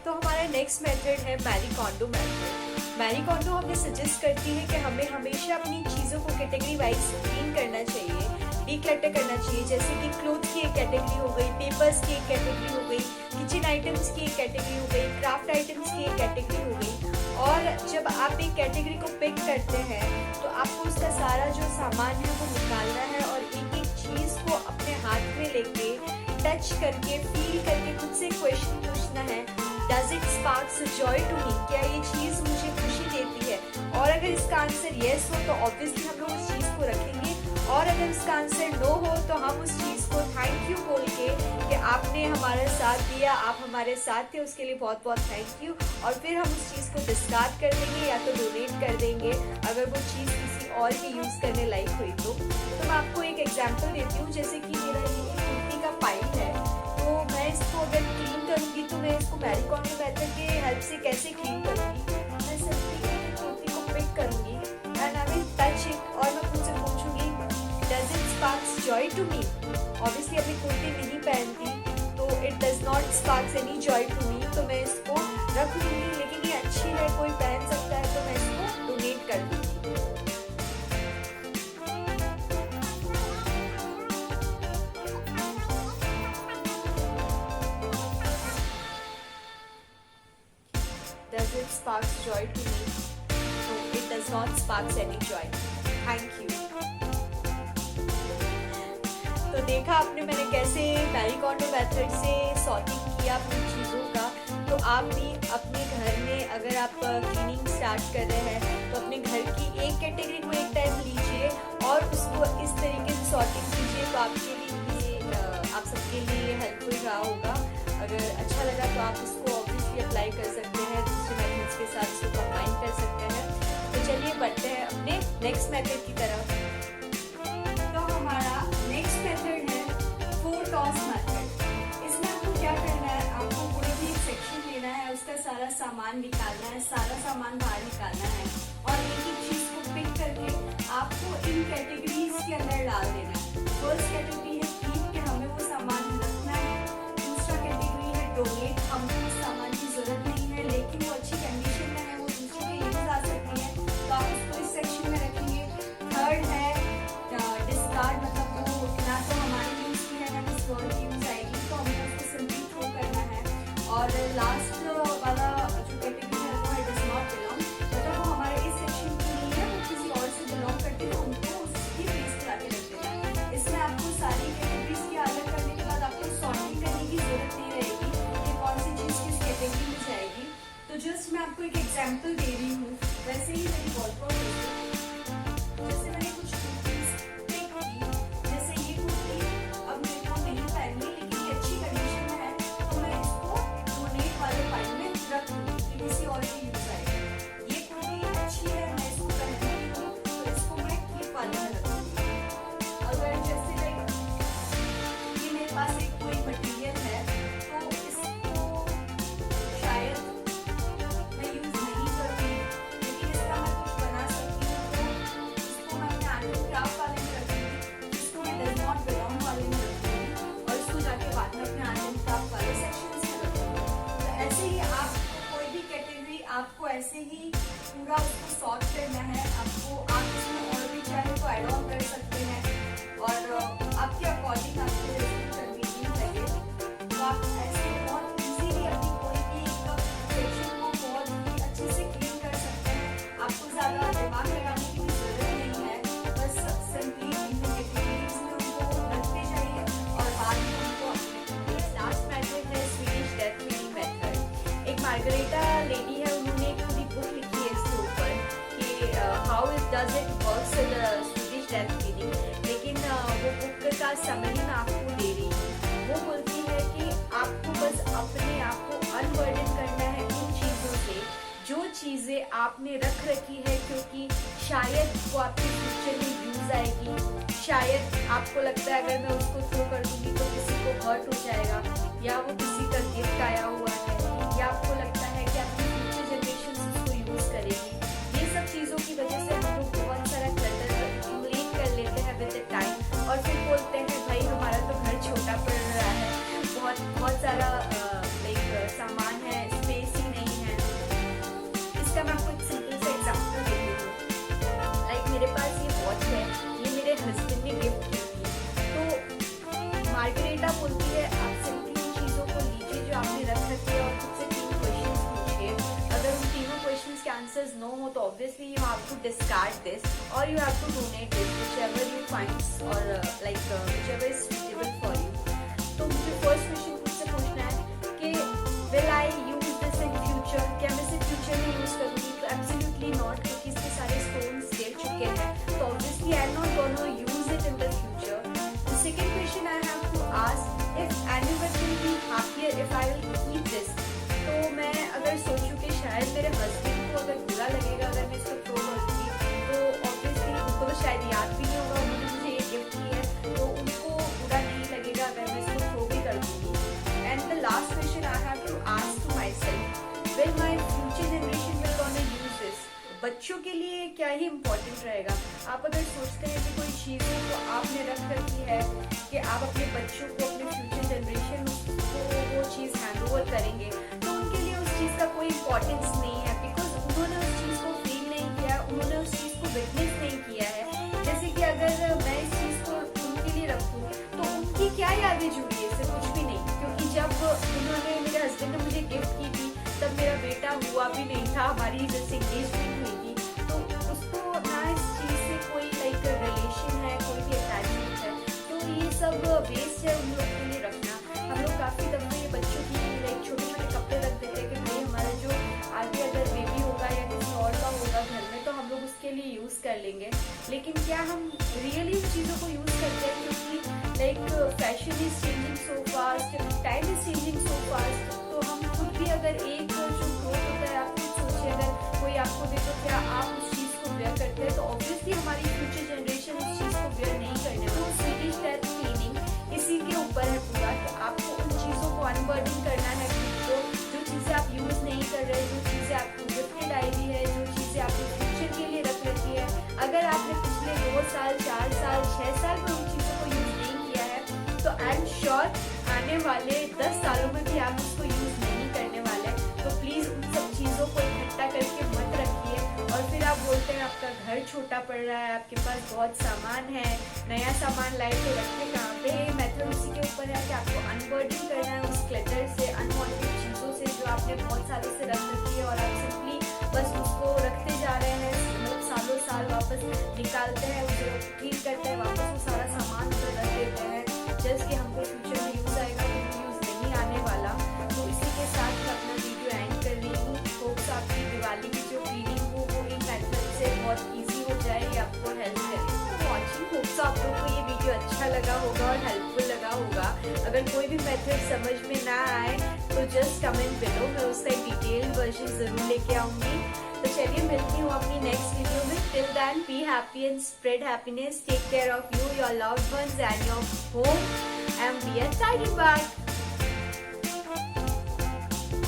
तो हमारा next method है मैरी कोंडो मेथड। मैरी कोंडो हमें सजेस्ट करती है कि हमें हमेशा अपनी चीज़ों को कैटेगरी वाइज क्लीन करना चाहिए, डिक्लटर करना चाहिए। जैसे कि क्लोथ की एक कैटेगरी हो गई, पेपर्स की एक कैटेगरी हो गई, किचन आइटम्स की एक कैटेगरी हो गई, क्राफ्ट आइटम्स की एक कैटेगरी हो गई। और जब आप एक कैटेगरी को पिक करते हैं तो आपको उसका सारा जो सामान है वो निकालना है और एक एक चीज़ को अपने हाथ में लेके टच करके फील करके खुद से क्वेश्चन पूछना है, does it sparks joy to me? क्या ये चीज़ मुझे खुशी देती है? और अगर इसका आंसर येस हो तो ऑब्वियसली हम लोग उस चीज़ को रखेंगे, और अगर इसका आंसर नो हो तो हम उस चीज़ को थैंक यू बोल के कि आपने हमारा साथ दिया, आप हमारे साथ थे, उसके लिए बहुत बहुत थैंक यू। और फिर हम उस चीज़ को डिस्कार्ड कर देंगे या तो डोनेट कर देंगे अगर वो चीज़ किसी और के यूज़ करने लायक हुई तो। मैं आपको एक एग्जाम्पल देती हूँ। जैसे कि मेरा ये कुर्ती का पाइप है, तो मैं इसको अगर क्लीन करूँगी तो मैं इसको मैरी कोंडो मेथड के हेल्प से कैसे क्लीन करूँगी? मैं सिंपली कुर्ती को पिक करूँगी and I will touch it और मैं खुद से पूछूंगी, does it sparks joy to me? Obviously अपनी कुर्ती नहीं पहनती तो it does not sparks any joy to me, तो मैं इसको रख लूँगी। लेकिन ये अच्छी है, कोई पहन सकता है, तो मैं इसको डोनेट कर दूँगी। Does it sparks joy to me? No, it does not sparks any joy. Thank you. तो देखा आपने मैंने कैसे मैरी कोंडो मेथड से सॉर्टिंग किया अपनी चीज़ों का। तो आप भी अपने घर में अगर आप क्लीनिंग स्टार्ट कर रहे हैं तो अपने घर की एक कैटेगरी को एक टाइम लीजिए और उसको इस तरीके से सॉर्टिंग कीजिए, तो आपके लिए आप सबके लिए हेल्पफुल रहा होगा। अगर अच्छा लगा तो आप इसको ऑब्वियसली अप्लाई कर सकते हैं, दूसरे मेथड्स के साथ इसको कंबाइन कर सकते हैं। तो चलिए बढ़ते हैं अपने नेक्स्ट मेथड की तरफ। तो हमारा नेक्स्ट मेथड है 4 टॉस मेथड। इसमें आपको क्या करना है, आपको कोई भी एक सेक्शन लेना है, उसका सारा सामान निकालना है, सारा सामान बाहर निकालना है और एक एक चीज़ को पिक करके आपको इन कैटेगरीज के अंदर डाल देना है। फर्स्ट कैटेगरी है कीप, कि हमें वो सामान रखना है। दूसरा कैटेगरी है डोनेट, हमको उस सामान की जरूरत नहीं है लेकिन वो अच्छी कंडीशन में है, वो दूसरों के यूज आ सकती है, तो आप उसको इस सेक्शन में रखेंगे। थर्ड है डिस्कार्ड, मतलब वो ना तो हमारे यूज की है ना किसी और की यूज आएगी, तो हमको उसको सिंपली थ्रो करना है। और लास्ट वाला जो कैटेगरी है वो है डज नॉट बिलोंग, मतलब वो हमारे इस सेक्शन की नहीं है, वो किसी और से बिलोंग करती है, तो उनको उसकी प्लेस पे आके रख देना है। इसमें आपको सारी कैटेगरीज की अलग करने के बाद आपको सॉर्टिंग करने की जरूरत नहीं रहेगी कि कौन सी चीज़ किस कैटेगरी में जाएगी। तो जस्ट मैं आपको एक एग्जाम्पल दे रही हूँ, वैसे ही मेरी वर्कआउट होगी। जैसे मैंने कुछ कुर्तीज पिक की, जैसे ये कुर्ती अब मेरे को नहीं पहननी लेकिन ये अच्छी कंडीशन में है, तो मैं इसको डोनेट वाले पाइल में रख दूँगी कि किसी और की यूज आएगी। ये कुर्ती अच्छी है, मैं इसको पहनती हूँ, तो इसको मैं कीप वाले में रखूँगी। अगर जैसे लाइक ये मेरे पास एक कोई मटेरियल है तो इसको शायद मैं यूज नहीं करती, लेकिन इसका मैं कुछ बना सकती हूँ, तो इसको मैं अपने आर्ट एंड क्राफ्ट वाले में रखूँगी, इसको मैं डज नॉट बिलोंग वाले में रखूँगी और इसको जाके बाद में अपने आर्ट एंड क्राफ्ट वाले सेक्शन में रखूँगी। तो ऐसे ही आप कोई भी कैटेगरी आपको ऐसे ही पूरा उसको सॉर्ट करना है। आपको आप इसमें और भी चाहे तो ऐड ऑन कर सकते हैं और आपके अकॉर्डिंग आपको जैसे कन्वीनियंट लगे, तो आप ऐसे बहुत इजीली अपनी कोई भी एक सेक्शन को बहुत ही अच्छे से क्लीन कर सकते हैं। आपको ज़्यादा दिमाग लगाने की भी जरूरत नहीं है, बस सिंपली इन कैटेगरीज में उनको रखते जाइए और बाद में उनको अपने। लास्ट मेथड है स्वीडिश डेथ क्लीनिंग मेथड। एक मार्गरेटा लेडी है, उन्होंने एक पूरी बुक लिखी है इसके ऊपर कि how it does it works in Swedish death cleaning, लेकिन वो बुक का समरी मैं आपको दे रही हूँ। वो बोलती है कि आपको बस अपने आप को अनबर्डन करना है उन चीज़ों से जो चीज़ें आपने रख रखी है, क्योंकि शायद वो आपके फ्यूचर में यूज आएगी। शायद आपको लगता है अगर मैं उसको थ्रो कर दूंगी तो किसी को हर्ट हो जाएगा, या वो किसी का गिफ्ट आया हुआ है, या आपको लगता है कि आपकी फ्यूचर जनरेशन उसको यूज करेगी। ये सब चीज़ों की वजह से हम लोग बहुत सारा क्लटर एक्यूमुलेट कर लेते हैं विद द टाइम और फिर बोलते हैं भाई हमारा तो घर छोटा पड़ रहा है, बहुत सारा लाइक सामान है, स्पेस आंसर्स नो हो तो obviously you have to discard this और you have to donate this whichever you find और like whichever is suitable for you. तो मुझे फर्स्ट क्वेश्चन खुद से पूछना है कि will I use this in future, क्या मैं इसे फ्यूचर में यूज करूंगी? तो एब्सोल्युटली नॉट, क्योंकि इसके सारे स्टोन्स गिर चुके हैं, तो obviously I am not gonna use it in the future. The second question I have to ask, if anyone will be happier if I will keep this. तो मैं अगर सोचूं कि शायद मेरे हस्बैंड को अगर बुरा लगेगा अगर मैं इसको थ्रो करूंगी, तो ऑब्वियसली उनको तो शायद याद भी नहीं होगा उन्होंने मुझे ये गिफ्ट की है, तो उनको बुरा नहीं लगेगा अगर मैं इसको थ्रो भी कर दूंगी। And the last question I have to ask to myself, will my future generation will gonna use this? बच्चों के लिए क्या ही इम्पोर्टेंट रहेगा। आप अगर सोचते हैं कि कोई चीज़ों को आपने रख रखी है कि आप अपने बच्चों को, अपने फ्यूचर जनरेशन को वो चीज़ हैंड ओवर करेंगे, तो उनके लिए उस चीज़ का कोई इम्पोर्टेंस नहीं है, बिकॉज उन्होंने उस चीज़ को फील नहीं किया, उन्होंने उस चीज़ को विटनेस नहीं किया है। जैसे कि अगर मैं इस चीज़ को उनके लिए रखूँ तो उनकी क्या यादें जुड़ी है? इससे कुछ भी नहीं, क्योंकि जब उन्होंने, मेरे हस्बैंड ने मुझे गिफ्ट की थी तब मेरा बेटा हुआ भी नहीं था, हमारी जैसे एंगेजमेंट हुई थी, तो उसको ना इस चीज़ से कोई लाइक रिलेशन है, कोई भी अटैचमेंट है, तो ये सब वेस्ट है उन लोग के लिए रखना। हम लोग काफ़ी दफ़े ये बच्चों की लाइक छोटे छोटे कपड़े रख देते हैं कि भाई हमारा जो आगे अगर बेबी होगा या किसी और का होगा घर में तो हम लोग उसके लिए यूज़ कर लेंगे, लेकिन क्या हम रियली उन चीज़ों को यूज़ करते हैं? क्योंकि like fashion is changing so fast, time is changing so fast, तो हम खुद भी अगर एक जो ग्रोथ होता है, आप खुद सोचिए अगर कोई आपको दे तो क्या आप उस चीज़ को वेयर करते हैं? तो ऑब्वियसली हमारी फ्यूचर जनरेशन उस चीज़ को वेयर नहीं करने वाली। तो स्वीडिश डेथ क्लीनिंग इसी के ऊपर है पूरा, कि आपको उन चीज़ों को अनबर्डन करना है खुद को, जो चीज़ें आप यूज़ नहीं कर रहे, जो चीज़ें आपको गिफ्टेड आई हुई है, जो चीज़ें आपने फ्यूचर के लिए रख रखी है, अगर आपने पिछले 2 साल 4 साल 6 साल में उन चीज़ों को यूज़ नहीं किया है, तो आई एम श्योर आने वाले 10 सालों में भी आप उसको यूज़ नहीं करने वाले। तो प्लीज़ उन सब चीज़ों को इकट्ठा करके मत रखिए। और फिर आप बोलते हैं आपका घर छोटा पड़ रहा है, आपके पास बहुत सामान है, नया सामान लाए तो रखे कहाँ पे? मेथड उसी के ऊपर है कि आपको अनबर्डन करना है उस क्लटर से, अनवांटेड चीज़ों से जो आपने बहुत सालों से रख रखी है और आप सिंपली बस उसको रखते जा रहे हैं, मतलब सालों साल वापस निकालते हैं, उसे ठीक करते हैं, वापस वो सारा सामान उधर रख देते हैं जस्ट कि हमको फ्यूचर में यूज़ आएगा, तो यूज़ नहीं आने वाला। तो इसी के साथ मैं अपना वीडियो एंड कर रही हूँ। होप्स आपकी दिवाली की जो क्लीनिंग हो वो इन मेथड से बहुत ईजी हो जाए, ये आपको हेल्प करे। वॉचिंग, होप्स आपको ये वीडियो अच्छा लगा होगा और हेल्पफुल लगा होगा। अगर कोई भी मेथड समझ में ना आए तो जस्ट कमेंट बिलो, मैं उसका एक डिटेल वर्जन ज़रूर लेके आऊँगी। तो चलिए मिलती हूँ अपनी नेक्स्ट वीडियो में। Till then be happy and spread happiness, take care of you, your loved ones and your home, and be a tidy bug.